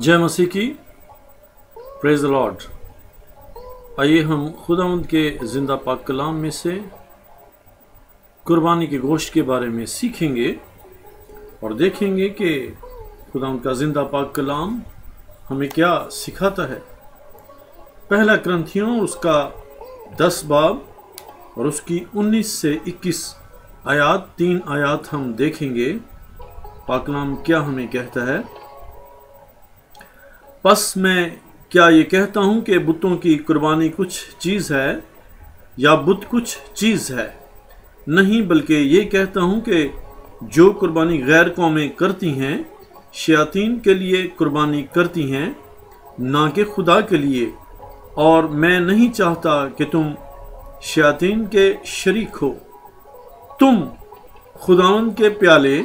जय मसीह की। Praise the Lord. आइए हम खुदावंद के जिंदा पाक कलाम में से कुर्बानी के गोश्त के बारे में सीखेंगे और देखेंगे कि खुदावंद का जिंदा पाक कलाम हमें क्या सिखाता है। पहला करंथियों उसका 10 बाब और उसकी 19 से 21 आयात, 3 आयात हम देखेंगे। पाक कलाम क्या हमें कहता है। बस मैं क्या ये कहता हूँ कि बुतों की कुर्बानी कुछ चीज़ है या बुत कुछ चीज़ है? नहीं, बल्कि ये कहता हूँ कि जो कुर्बानी गैर कौमें करती हैं शयातीन के लिए कुर्बानी करती हैं, ना कि खुदा के लिए। और मैं नहीं चाहता कि तुम शयातीन के शरीक हो। तुम खुदावंद के प्याले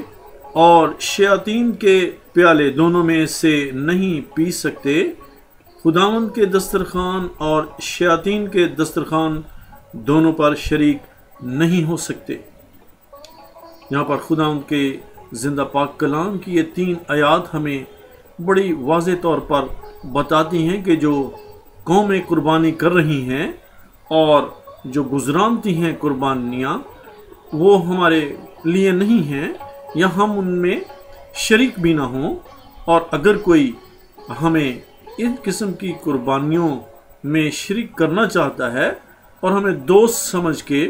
और शयातीन के प्याले दोनों में से नहीं पी सकते। खुदावंद के दस्तरखान और शयातीन के दस्तरखान दोनों पर शरीक नहीं हो सकते। यहाँ पर खुदावंद के जिंदा पाक कलाम की ये 3 आयात हमें बड़ी वाज़े तौर पर बताती हैं कि जो कौमें कुर्बानी कर रही हैं और जो गुजरानती हैं कुर्बानियाँ, वो हमारे लिए नहीं हैं या हम उनमें शरीक भी ना हों। और अगर कोई हमें इन किस्म की कुर्बानियों में शरीक करना चाहता है और हमें दोस्त समझ के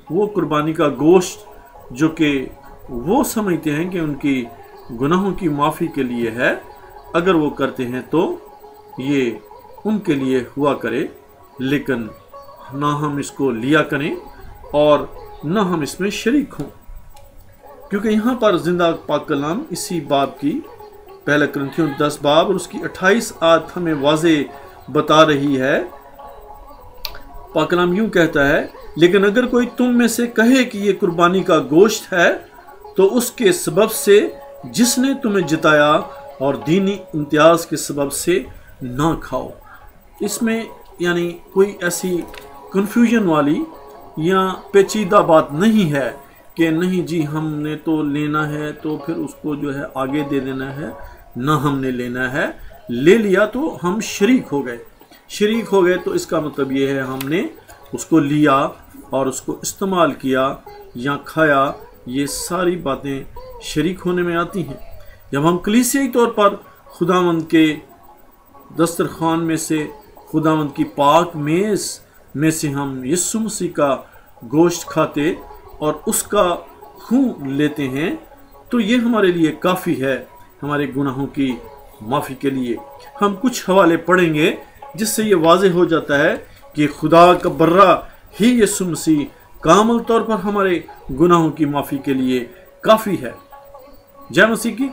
वो कुर्बानी का गोश्त जो कि वो समझते हैं कि उनकी गुनाहों की माफ़ी के लिए है, अगर वो करते हैं तो ये उनके लिए हुआ करे, लेकिन ना हम इसको लिया करें और ना हम इसमें शरीक हों। क्योंकि यहाँ पर जिंदा पाक कलाम इसी बाब की पहला करंथियों 10 बाब और उसकी 28 आयत हमें वाज़े बता रही है। पाक कलाम यूँ कहता है, लेकिन अगर कोई तुम में से कहे कि ये कुर्बानी का गोश्त है तो उसके सबब से जिसने तुम्हें जिताया और दीनी इम्तियाज के सबब से ना खाओ। इसमें यानी कोई ऐसी कन्फ्यूजन वाली या पेचीदा बात नहीं है कि नहीं जी हमने तो लेना है तो फिर उसको जो है आगे दे देना है, ना हमने लेना है, ले लिया तो हम शरीक हो गए। शरीक हो गए तो इसका मतलब ये है हमने उसको लिया और उसको इस्तेमाल किया या खाया। ये सारी बातें शरीक होने में आती हैं। जब हम कलीसियाई तौर पर खुदावंद के दस्तरखान में से, खुदावंद की पाक मेज़ में से हम यीशु मसीह का गोश्त खाते और उसका खून लेते हैं, तो ये हमारे लिए काफ़ी है हमारे गुनाहों की माफ़ी के लिए। हम कुछ हवाले पढ़ेंगे जिससे ये वाज़े हो जाता है कि खुदा का बर्रा ही यीशु मसीह कामल तौर पर हमारे गुनाहों की माफ़ी के लिए काफ़ी है। जय मसीह की।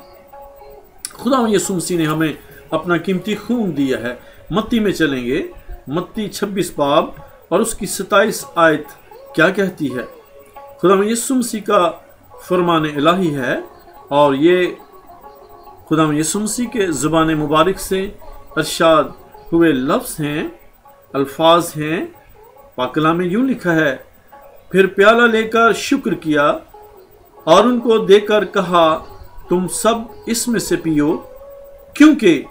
खुदा यीशु मसीह ने हमें अपना कीमती खून दिया है। मत्ती में चलेंगे, मत्ती 26 बाब और उसकी 27 आयत क्या कहती है। खुदा यीशु मसीह का फरमान इलाही है और ये खुदा यीशु मसीह के ज़ुबान मुबारक से इरशाद हुए लफ्ज़ हैं, अल्फाज हैं। पाक कलाम में यूँ लिखा है, फिर प्याला लेकर शुक्र किया और उनको देकर कहा, तुम सब इसमें से पियो, क्योंकि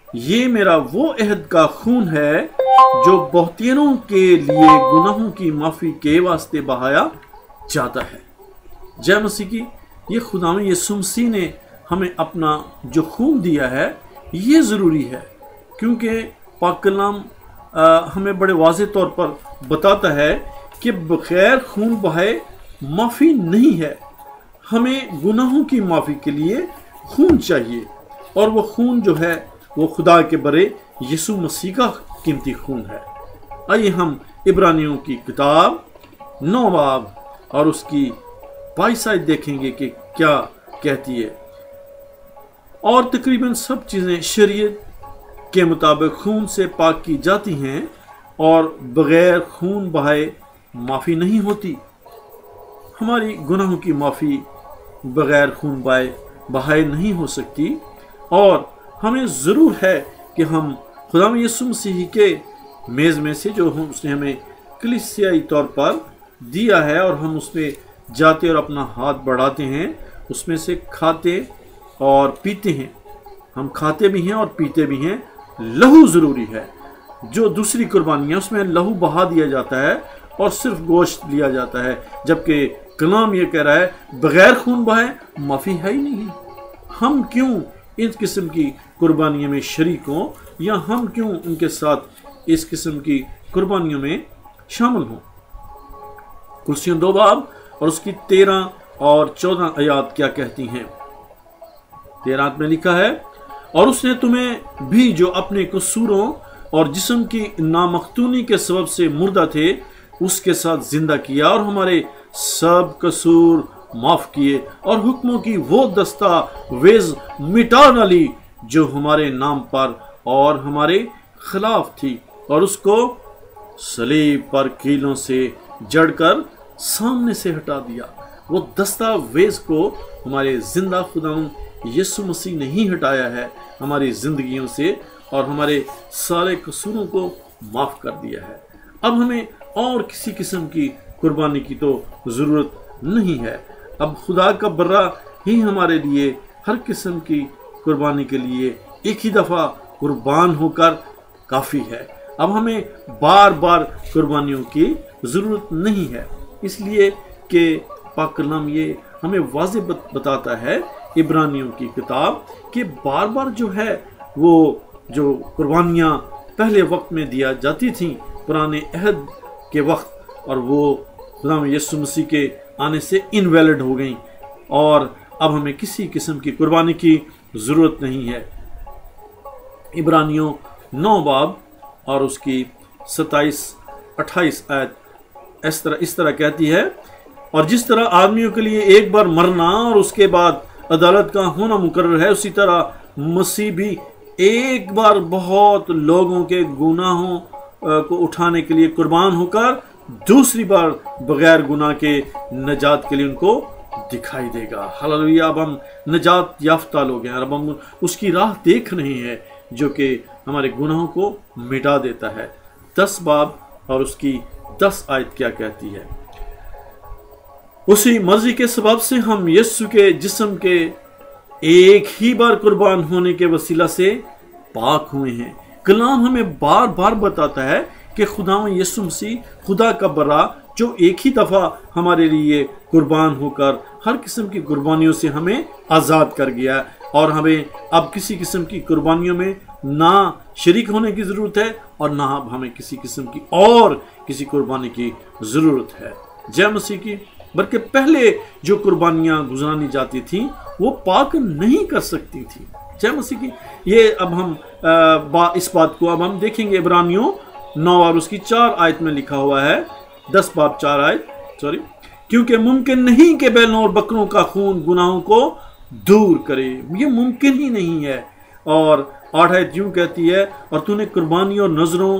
ये मेरा वो अहद का खून है जो बहुतियों के लिए गुनाहों की माफ़ी के वास्ते बहाया जाता है। जय मसीह की। ये खुदा में यीशु मसीह ने हमें अपना जो खून दिया है ये ज़रूरी है, क्योंकि पाक कलाम हमें बड़े वाज़े तौर पर बताता है कि बग़ैर खून बहाए माफ़ी नहीं है। हमें गुनाहों की माफ़ी के लिए खून चाहिए और वो खून जो है वो खुदा के बरे यीशु मसीह का कीमती खून है। आइए हम इब्रानियों की किताब 9 बाब और उसकी 22 आयत देखेंगे कि क्या कहती है। और तकरीबन सब चीज़ें शरीयत के मुताबिक खून से पाक की जाती हैं और बग़ैर खून बहाए माफ़ी नहीं होती। हमारी गुनाहों की माफ़ी बग़ैर खून बहाए नहीं हो सकती और हमें ज़रूर है कि हम खुदा यीशु मसीह के मेज़ में से जो उसने हमें कलीसियाई तौर पर दिया है और हम उसमें जाते और अपना हाथ बढ़ाते हैं, उसमें से खाते और पीते हैं। ہم کھاتے بھی ہیں اور پیتے بھی ہیں، لہو ضروری ہے۔ جو دوسری قربانیاں اس میں لہو بہا دیا جاتا ہے اور صرف گوشت لیا جاتا ہے، جبکہ کلام یہ کہہ رہا ہے بغیر خون بہائے معافی ہے ہی نہیں۔ ہم کیوں اس قسم کی قربانیوں میں شریک ہوں، یا ہم کیوں ان کے ساتھ اس قسم کی قربانیوں میں شامل ہوں؟ کلسیوں 2 باب اور اس کی 13 اور 14 آیات کیا کہتی ہیں؟ 13 میں لکھا ہے، اور اس نے تمہیں بھی جو اپنے قصوروں اور جسم کی نامختونی کے سبب سے مردہ تھے اس کے ساتھ زندہ کیا، اور ہمارے سب قصور معاف کیے، اور حکموں کی وہ دستاویز مٹا ڈالی جو ہمارے نام پر اور ہمارے خلاف تھی، اور اس کو صلیب پر کیلوں سے جڑ کر سامنے سے ہٹا دیا۔ وہ دستاویز کو ہمارے زندہ خداوند یسوع مسیح نے ہی ہٹایا ہے ہماری زندگیوں سے، اور ہمارے سارے قصوروں کو معاف کر دیا ہے۔ اب ہمیں اور کسی قسم کی قربانی کی تو ضرورت نہیں ہے۔ اب خدا کا برا ہی ہمارے لیے ہر قسم کی قربانی کے لیے ایک ہی دفعہ قربان ہو کر کافی ہے۔ اب ہمیں بار بار قربانیوں کی ضرورت نہیں ہے، اس لیے کہ پاک کلام یہ ہمیں واضح بتاتا ہے عبرانیوں کی کتاب کہ بار بار جو ہے وہ جو قربانیاں پہلے وقت میں دیا جاتی تھیں پرانے عہد کے وقت، اور وہ خدا یسوع مسیح کے آنے سے انویلڈ ہو گئیں، اور اب ہمیں کسی قسم کی قربانی کی ضرورت نہیں ہے۔ عبرانیوں 9 باب اور اس کی 27-28 آیت اس طرح کہتی ہے، اور جس طرح آدمیوں کے لیے ایک بار مرنا اور اس کے بعد عدالت کا ہونا مقرر ہے، اسی طرح مسیح بھی ایک بار بہت لوگوں کے گناہوں کو اٹھانے کے لیے قربان ہو کر دوسری بار بغیر گناہ کے نجات کے لیے ان کو دکھائی دے گا۔ ہاللویہ! اب ہم نجات یافتہ لوگ ہیں، اب ہم اس کی راہ دیکھ رہے ہیں جو کہ ہمارے گناہوں کو مٹا دیتا ہے۔ 10 باب اور اس کی 10 آیت کیا کہتی ہے؟ اسی مرضی کے سبب سے ہم یسوع کے جسم کے ایک ہی بار قربان ہونے کے وسیلہ سے پاک ہوئے ہیں۔ کلام ہمیں بار بار بتاتا ہے کہ خداوند یسوع مسیح خدا کا برا جو ایک ہی دفعہ ہمارے لیے قربان ہو کر ہر قسم کی قربانیوں سے ہمیں آزاد کر گیا، اور ہمیں اب کسی قسم کی قربانیوں میں نہ شریک ہونے کی ضرورت ہے، اور نہ اب ہمیں کسی قسم کی اور کسی قربانی کی ضرورت ہے۔ جے مسیح کی! بلکہ پہلے جو قربانیاں گزرانی جاتی تھیں وہ پاک نہیں کر سکتی تھیں۔ جے مسیح کی! یہ اب ہم اس بات کو اب ہم دیکھیں گے۔ عبرانیوں 9 اور اس کی 4 آیت میں لکھا ہوا ہے، 10 باب 4 آیت، کیونکہ ممکن نہیں کہ بیلوں اور بکروں کا خون گناہوں کو دور کرے، یہ ممکن ہی نہیں ہے۔ اور 8 آیت یوں کہتی ہے، اور تو نے قربانیوں اور نذروں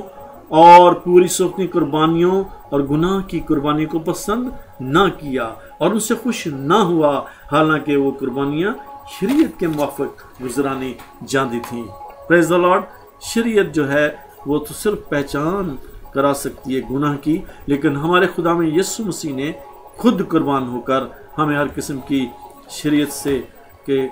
اور پوری سوکھتی قربانیوں اور گناہ کی قربانی کو پسند نہ کیا اور ان سے خوش نہ ہوا، حالانکہ وہ قربانیاں شریعت کے موافق گزرانی جاتی تھیں۔ پریز دی لارڈ! شریعت جو ہے وہ تو صرف پہچان کرا سکتی ہے گناہ کی، لیکن ہمارے خدا میں یسوع مسیح نے خود قربان ہو کر ہمیں ہر قسم کی شریعت سے کہ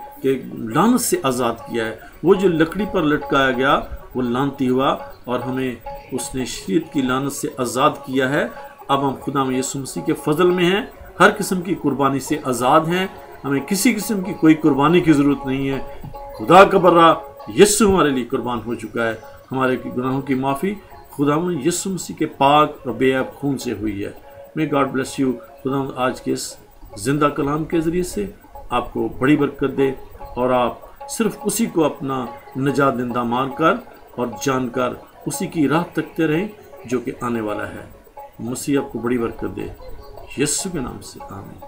لعنت سے آزاد کیا ہے۔ وہ جو لکڑی پر لٹکایا گیا وہ لعنتی ہوا، اور ہمیں اس نے شریعت کی لعنت سے آزاد کیا ہے۔ اب ہم خدا میں یسوع مسیح کے فضل میں ہیں، ہر قسم کی قربانی سے آزاد ہیں، ہمیں کسی قسم کی کوئی قربانی کی ضرورت نہیں ہے۔ خدا کا برا یسوع ہمارے لیے قربان ہو چکا ہے، ہمارے گناہوں کی معافی خدا میں یسوع مسیح کے پاک اور بے عیب خون سے ہوئی ہے۔ میں گاڈ بلیس یو۔ خدا آج کے اس زندہ کلام کے ذریعے سے آپ کو بڑی برکت دے، اور آپ صرف اسی کو اپنا نجات دہندہ مان کر اور جان کر اسی کی راہ تکتے رہیں جو کہ آنے والا ہے۔ مسیح آپ کو بڑی برکت دے، یسوع کے نام سے آمین۔